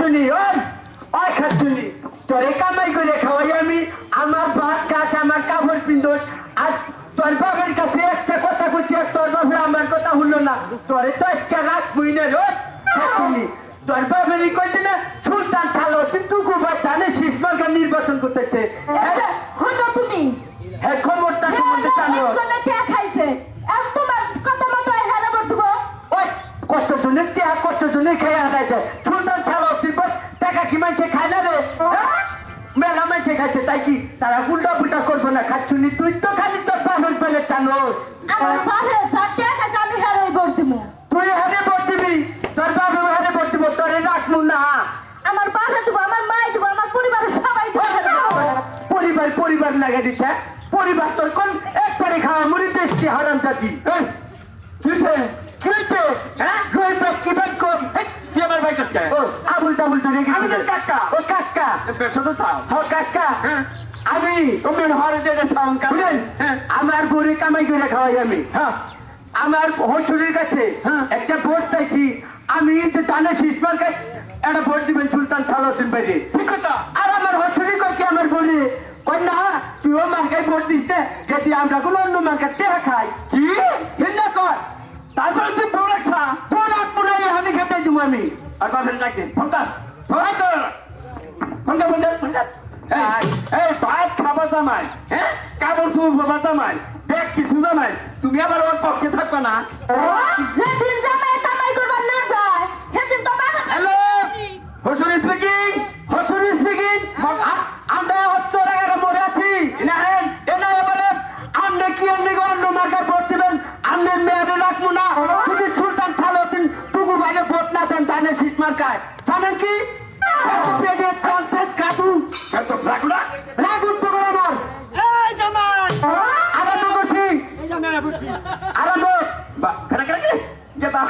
খাচ্ছুনি ওই ওই খাচ্ছুনি তোরে কামাই করে খাওয়াই আমি আমার ভাত খাস আমার কাপড় পিন্দোস আর তোর বাবার কাছে একটা কথা কইছি আর তোর বাবা আমার কথা হলো না তোরে তো একটা রাত বুঝলে ওই খাচ্ছুনি তোর বাবারই কইছে না সুলতান ছালো কিন্তু গোবার জানে শিশমার্কা নির্বাচন করতেছে হলো তুমি হ্যাঁ খবরটা সম্বন্ধে জানো খাইছে তোমার কথা মতো হেরা বলবো ওই কতজনে খেয়ে আদাইছে সুলতান ছালো তুই টাকা কি মানছে খায় না রে মেলা মানছে খাইছে তাই কি তারা উল্টা পুল্টা করবো না খাচ্ছুনি তুই তো খালি তোর বাবার পেলে টানো আমার বাহে চারটে খাইছে আমি হেরাই ভোট দিব তুই হারে ভোট দিবি তোর বাবা হারে ভোট দিব তোরে রাখবো না আমার বাহে দিব আমার মাই দিব আমার পরিবারের সবাই পরিবার লাগে দিচ্ছে পরিবার তোর কোন একবারে খাওয়া মুড়ি দেশটি হারাম জাতি কিছে হ্যাঁ কি বাদ কর কি আমার ভাই কাছে ও আবুল তাবুল তো রেখে আমি তো কাকা ও কাকা পেশো তো চাও ও কাকা হ্যাঁ আমি তুমি হরে যে সাউন্ড কামেন হ্যাঁ আমার গরু কামাই করে খাওয়াই আমি হ্যাঁ আমার হসুরের কাছে হ্যাঁ। একটা ভোট চাইছি আমি যে জানে শীতমার্কে একটা ভোট দিবেন সুলতান সালাউদ্দিন ভাইরে ঠিক কথা আর আমার হসুরি কই আমার বলে কই না তুইও মার্কায় ভোট দিস না যদি আমরা কোনো অন্য মার্কা টেহা খাই কি হিন্দা কর তারপরে তুই বড় রাখছা তোর আট পুনাই আমি খেতে দিব আমি আর বাপের ডাকে ফোনটা ফোন কর ফোনটা এই ভাত খাবা জামাই হ্যাঁ কাপড় চুপ বাবা জামাই ব্যাগ কিছু জামাই তুমি আবার ওর পক্ষে থাকবে না যেদিন জামাই কামাই করবার না যায় সেদিন তো বাবা হ্যালো হসুর স্পিকিং হসুরি স্পিকিং আমরা হচ্ছে টাকা মরে আছি না এনা বলে আমরা কি অন্য মার্কায় ভোট দিবেন আমাদের মেয়াদে রাখবো না যদি সুলতান সালাউদ্দিন টুকু ভাইকে ভোট না দেন তাহলে শীত মার্কায় জানেন কি এত রাগুলা রাগুন তো করে আমার এই জামাই আরম্ভ করছি এই জামাই বুঝছি আরম্ভ বা করে করে যে বা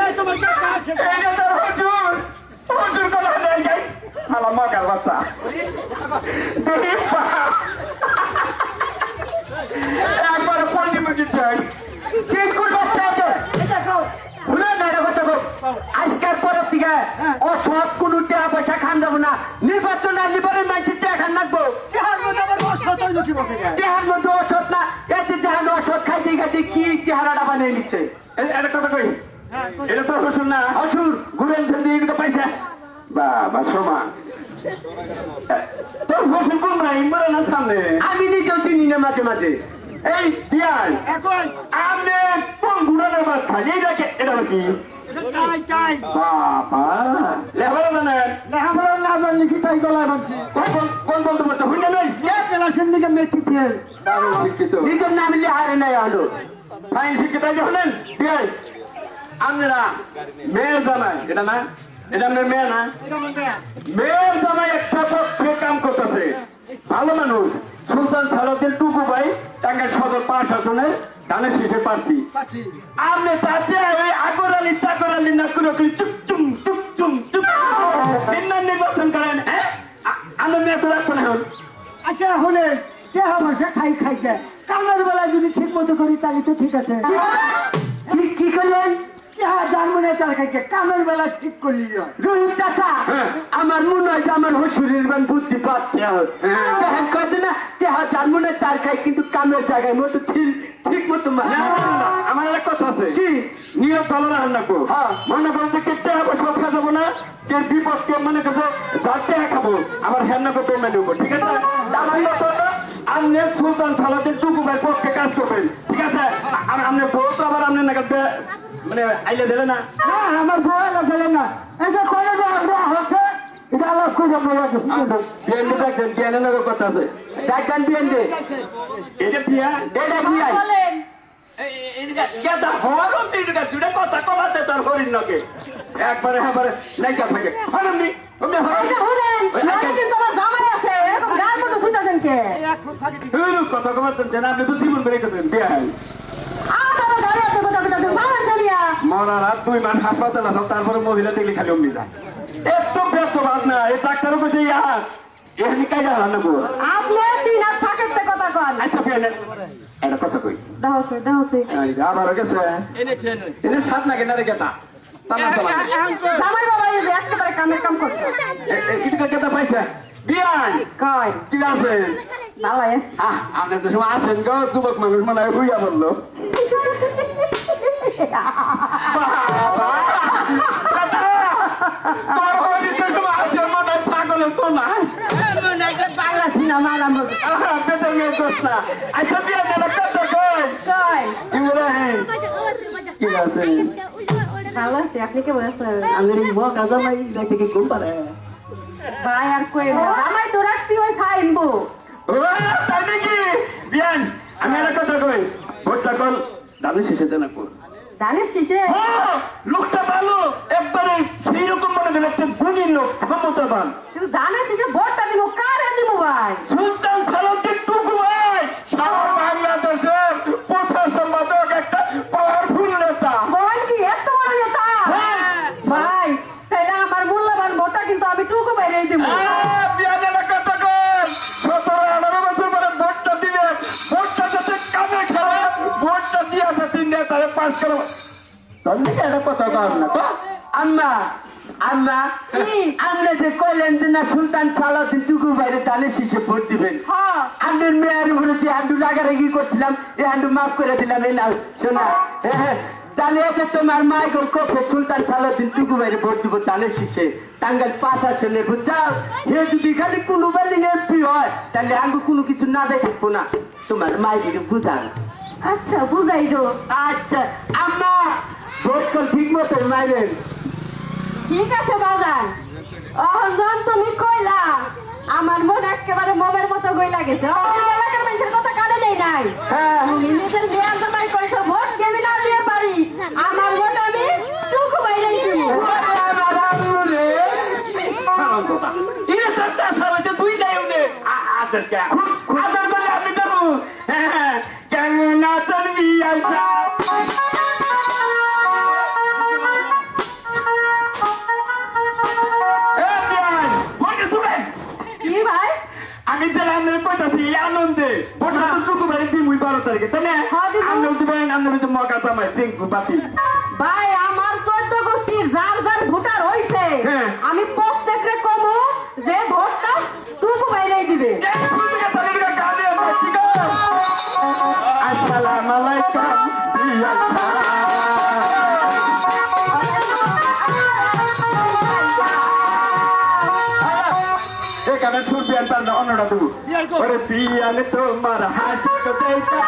এই তোমার কাকা আছে এই যে তোর হুজুর কথা নেই যাই হালা মগার বাচ্চা একবার পড়ি মুখি চাই ঠিক করে বাচ্চা আছে এটা খাও ভুলে না এটা কথা গো আজকের পরের থেকে অসৎ কোনো টাকা পয়সা খান যাবো না নির্বাচন আর লিবারের মাইসের টাকা খান রাখবো কেহার মধ্যে আবার অসৎ হইল কি বলতে যায় দেহার মধ্যে অসৎ না এই যে দেহার অসৎ খাইতে খাইতে কি চেহারাটা বানিয়ে নিচ্ছে এটা কথা কই হ্যাঁ এটা তো হুজুর না অসুর ঘুরেন সেদিন এইটা পাইছে বাবা সোমা তোর হুজুর কোন নাই মরে না সামনে আমি নিজেও চিনি না মাঝে মাঝে এই দিয়াল এখন আপনি কোন ঘুরানোর বাদ খাই এইটাকে এটা কি এটা তাই তাই বাবা লেবার জানেন লেখাপড়া না জানলে কি তাই গলায় বানছি কোন বলতে বলতে হইলে নেই এক ক্লাসের দিকে মেট্রি ফেল দারুণ শিক্ষিত নিজের নাম নিলে হারে নাই হলো ফাইন শিক্ষিত হলেন দিয়াল আপনারা মেয়ের জামাই এটা না এটা আপনার মেয়ে না এটা মনে মেয়ের জামাই একটা পক্ষে কাম করতেছে ভালো মানুষ সুলতান সালাউদ্দিন টুকু ভাই টাঙ্গাইল সদর 5 আসনের ধানের শীষে প্রার্থী পাচ্ছি আপনি তাতে ওই আগর আলী চাকর আলী নাকুর চুপ চুম চুপ চুম চুপ নির্বাচন করেন হ্যাঁ আমি মেয়ে তো রাখবো না এখন আচ্ছা হলে কে হবে সে খাই খাইতে কামের বেলা যদি ঠিক মতো করি তাহলে তো ঠিক আছে কি করলেন কে জানবো না তার খাইতে কামের বেলা ঠিক করলি রোহিত চাচা আমার মনে হয় যে আমার হসুরের মান বুদ্ধি পাচ্ছে দেখেন কত না তেহা জানবো না তার খাই কিন্তু কামের জায়গায় মতো ঠিক মতো মানে আমার একটা কথা আছে কি নিয়ত ভালো রাখেন রাখবো হ্যাঁ। মনে করেন যে কেটে হবে সব খাওয়া যাবো না কে বিপক্ষে মনে করছে যাতে খাবো আবার হ্যান্না করতে মেনে নেবো ঠিক আছে আমার মতো আপনি সুলতান সালাউদ্দিন টুকু ভাই পক্ষে কাজ করবেন ঠিক আছে আর আপনি বউ তো আবার আপনি না মানে আইলে দিলে না না আমার বউয়ের আছে না এই যে করে হচ্ছে এটা আলাপ করে বলা বিএনডি দেখবেন বিএনএ কথা আছে ডাক্তার বিয়েন্ডে এটা বিয়া এটা বিয়াই বলেন কথা কমাতে তোর হরিণ নকে একবারে একবারে নাইকা থাকে হরমনি আচ্ছা শুনেন নারে কিন্তু আমার জামাই আছে এরকম গার মতো ছুটাছেন কে এখন ফাঁকি দিই কথা কমাতেন যেন আপনি তো জীবন বেড়ে গেছেন বিয়াই আমার গাড়ি আছে কথা কথা ভালো চলিয়া মরার আর 2 মাস হাসপাতাল আছে তারপরে মহিলা দেখলে খালি অমনি যায় এত ব্যস্ত বাদ না এই ডাক্তারও বলছে এখানে কাজ রান্নাবো আপনি তিন হাত ফাঁকের কথা কন আচ্ছা বিয়াই একটা কথা কই দাও সে আবার গেছে এনে সাত না কেনারে গেতা জামাই বাবা এই যে একেবারে কামের কাম করছে এটা কেটে পাইছে বিয়ান কয় কি আছে ভালো আছে আপনি তো সময় আসেন গো যুবক মানুষ মনে হয় হইয়া বললো আসেন মনে হয় ছাগলে সোনা বাংলা সিনেমা আরম্ভ পেটের মেয়ে দোষ না আচ্ছা দিয়ে দেন কত কই কয় ইব্রাহিম কি আছে ভালো আছে আপনি কেমন আছেন আমি মকা জামাই থেকে ঘুম পারে ভাই আর কই না জামাই তো রাখছি ওই খাইবো ও তাই নাকি বিয়ান আমি একটা কথা কই ভোটটা কল দাবি শেষে দেন কর ধানের শীষে লোকটা ভালো একবারে সেই রকম মনে হচ্ছে গুণী লোক ক্ষমতাবান কিন্তু ধানের শীষে ভোটটা দিব কারে দিব ভাই সুলতান সালাউদ্দিন টুকু ভাই সারা বাংলাদেশের প্রচার সম্পাদক একটা পাওয়ারফুল নেতা কোন কি এত বড় নেতা ভাই তাইলে আমার মূল্যবান ভোটটা কিন্তু আমি টুকু বাইরে দিব বিয়ানের কথা কই 17-18 বছর পরে ভোটটা দিবে ভোটটা যাতে কামে খেলে ভোটটা দিয়ে আছে তিন নেতারে পাস করো তাহলে একটা কথা কর না তো আম্মা আম্মা আপনি যে কইলেন যে না সুলতান সালাউদ্দিন টুকু বাইরে তাহলে শীষে ভোট দিবেন হ্যাঁ আপনার মেয়ের উপরে যে হান্ডু রাগারাগি করছিলাম এই হান্ডু মাফ করে দিলাম এই নাও শোনা তাহলে এসে তোমার মাই গোল কপে সুলতান সালাউদ্দিন টুকু বাইরে ভোট দিব তাহলে শীষে টাঙ্গাইল 5 আসনে বুঝাও হে যদি খালি কোনো বিল্ডিং এমপি হয় তাহলে আঙ্গু কোনো কিছু না দেয় থাকবো না তোমার মাই দিকে বুঝান আচ্ছা বুঝাই দো আচ্ছা আম্মা ভোট কল ঠিক মতো মাইরেন ঠিক আছে বাজান অহজন তুমি কইলা আমার মন একেবারে মোমের মতো গইলা গেছে এলাকার মানুষের কথা কানে নেই নাই হ্যাঁ তুমি নিজের বিয়ার জামাই কইছো ভোট কেমি না দিয়ে পারি আমার ভোট আমি টুকু বাইরে দিব তুই যাই আমি দেবো কেমন আছেন বিয়ান কি ভাই আমি যে রান্নার কইতাছি এই আনন্দে ভোটটা তো টুকু ভাই দিমুই 12 তারিখে তাই না হ্যাঁ, দিব। আমি দিবেন আমি তো মগা জামাই সিংকু পাতি ভাই আমার 14 গোষ্ঠীর যার যার ভোটার হইছে হ্যাঁ। আমি প্রত্যেকরে কমু যে ভোটটা টুকু বাইরে দিবে আসসালামু আলাইকুম এখানে শুনবি আনতাম অন্যটা দেবো ওরে বিয়ালে তোমার হাসি তো দেখা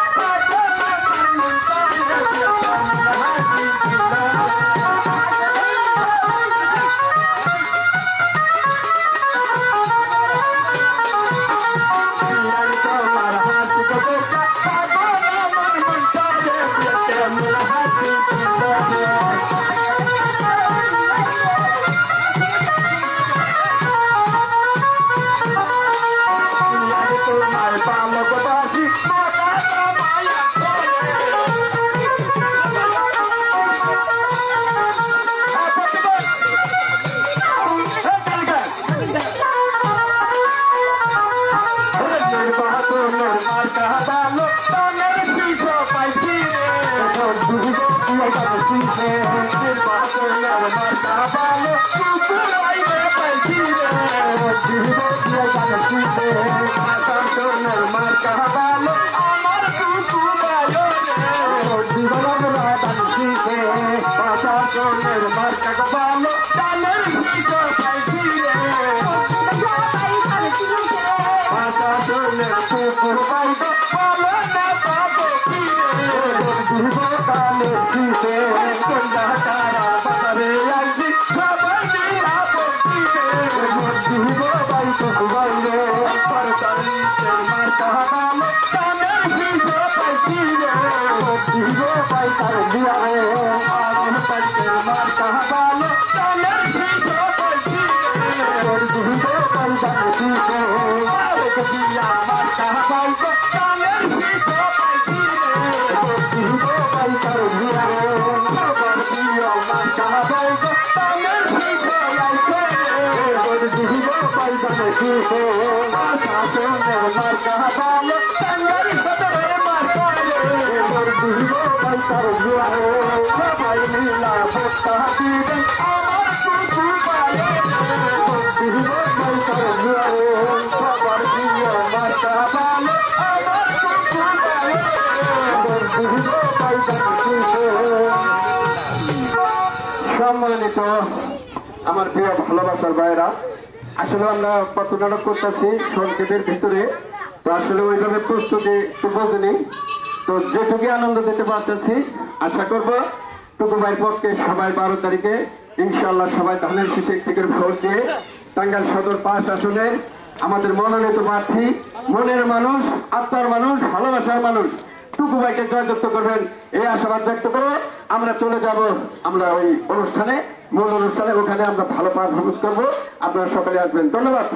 তার জুয়ারে সবাই মিলা ভোটটা দিবেন আমার টুকু ভাইয়ের ভাই তার জুয়ারে সবার প্রিয় মার্কা ভালো আমার টুকু ভাইয়ের ভাই সম্মানিত আমার প্রিয় ভালোবাসার ভাইয়েরা, আসলে আমরা কত নাটক করতেছি সংক্ষেপের ভিতরে, তো আসলে ওইভাবে প্রস্তুতি একটু বোঝেনি, তো যেটুকু আনন্দ দিতে পারতেছি আশা করব টুকু ভাইয়ের পক্ষে সবাই 12 তারিখে ইনশাল্লাহ সবাই ধানের শীষে একটি করে ভোট দিয়ে টাঙ্গাইল সদর 5 আসনের আমাদের মনোনীত প্রার্থী, মনের মানুষ, আত্মার মানুষ, ভালোবাসার মানুষ টুকু ভাইকে জয়যুক্ত করবেন এই আশাবাদ ব্যক্ত করে আমরা চলে যাব আমরা ওই অনুষ্ঠানে, মূল অনুষ্ঠানে, ওখানে আমরা ভালো পারফরমেন্স করবো। আপনারা সকলে আসবেন। ধন্যবাদ।